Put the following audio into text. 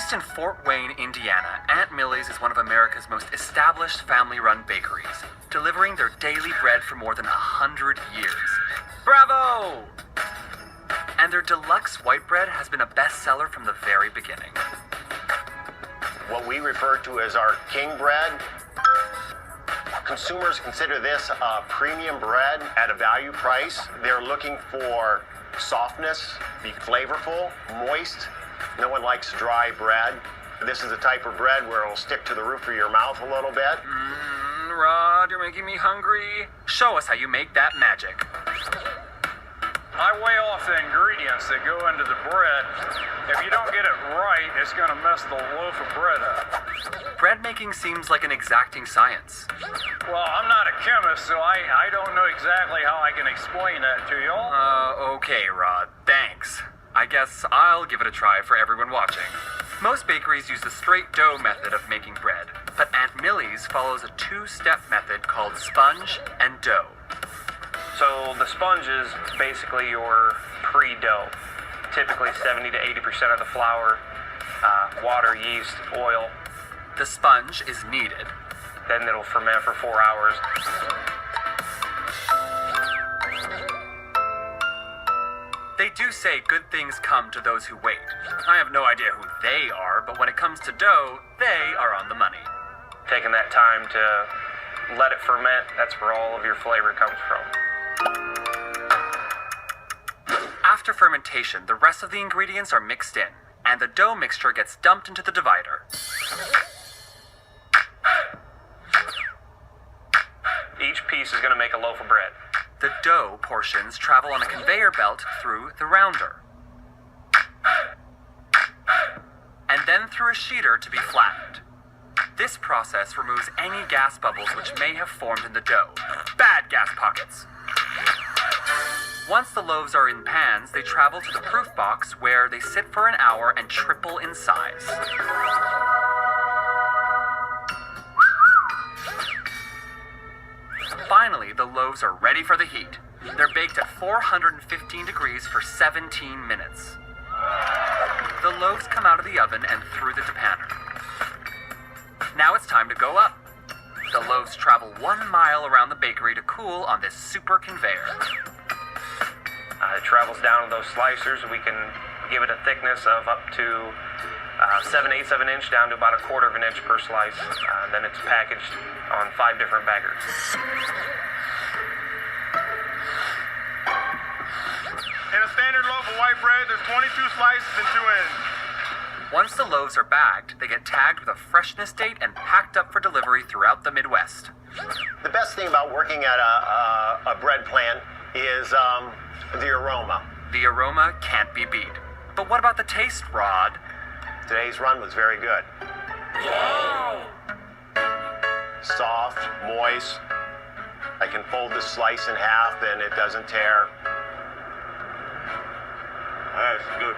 Based in Fort Wayne, Indiana, Aunt Millie's is one of America's most established family-run bakeries, delivering their daily bread for more than 100 years. Bravo! And their deluxe white bread has been a bestseller from the very beginning. What we refer to as our king bread. Consumers consider this a premium bread at a value price. They're looking for softness, be flavorful, moist. No one likes dry bread. This is the type of bread where it'll stick to the roof of your mouth a little bit. Rod, you're making me hungry. Show us how you make that magic. I weigh off the ingredients that go into the bread. If you don't get it right, it's going to mess the loaf of bread up. Bread making seems like an exacting science. Well, I'm not a chemist, so I don't know exactly how I can explain that to y'all. Okay, Rod, thanks. I guess I'll give it a try for everyone watching. Most bakeries use the straight dough method of making bread, but Aunt Millie's follows a two-step method called sponge and dough. So the sponge is basically your pre-dough. Typically 70 to 80% of the flour, water, yeast, oil. The sponge is kneaded. Then it'll ferment for 4 hours. They do say good things come to those who wait. I have no idea who they are, but when it comes to dough, they are on the money. Taking that time to let it ferment, that's where all of your flavor comes from. After fermentation, the rest of the ingredients are mixed in, and the dough mixture gets dumped into the divider. Each piece is going to make a loaf of bread. The dough portions travel on a conveyor belt through the rounder, and then through a sheeter to be flattened. This process removes any gas bubbles which may have formed in the dough. Bad gas pockets! Once the loaves are in pans, they travel to the proof box where they sit for an hour and triple in size. Finally, the loaves are ready for the heat. They're baked at 415 degrees for 17 minutes. The loaves come out of the oven and through the depanner. Now it's time to go up. The loaves travel 1 mile around the bakery to cool on this super conveyor. It travels down to those slicers. We can give it a thickness of up to 7/8 of an inch down to about 1/4 of an inch per slice. Then it's packaged on 5 different baggers. In a standard loaf of white bread, there's 22 slices and 2 ends. Once the loaves are bagged, they get tagged with a freshness date and packed up for delivery throughout the Midwest. The best thing about working at a bread plant is the aroma. The aroma can't be beat. But what about the taste, Rod? Today's run was very good. Soft, moist. I can fold the slice in half and it doesn't tear. That's good.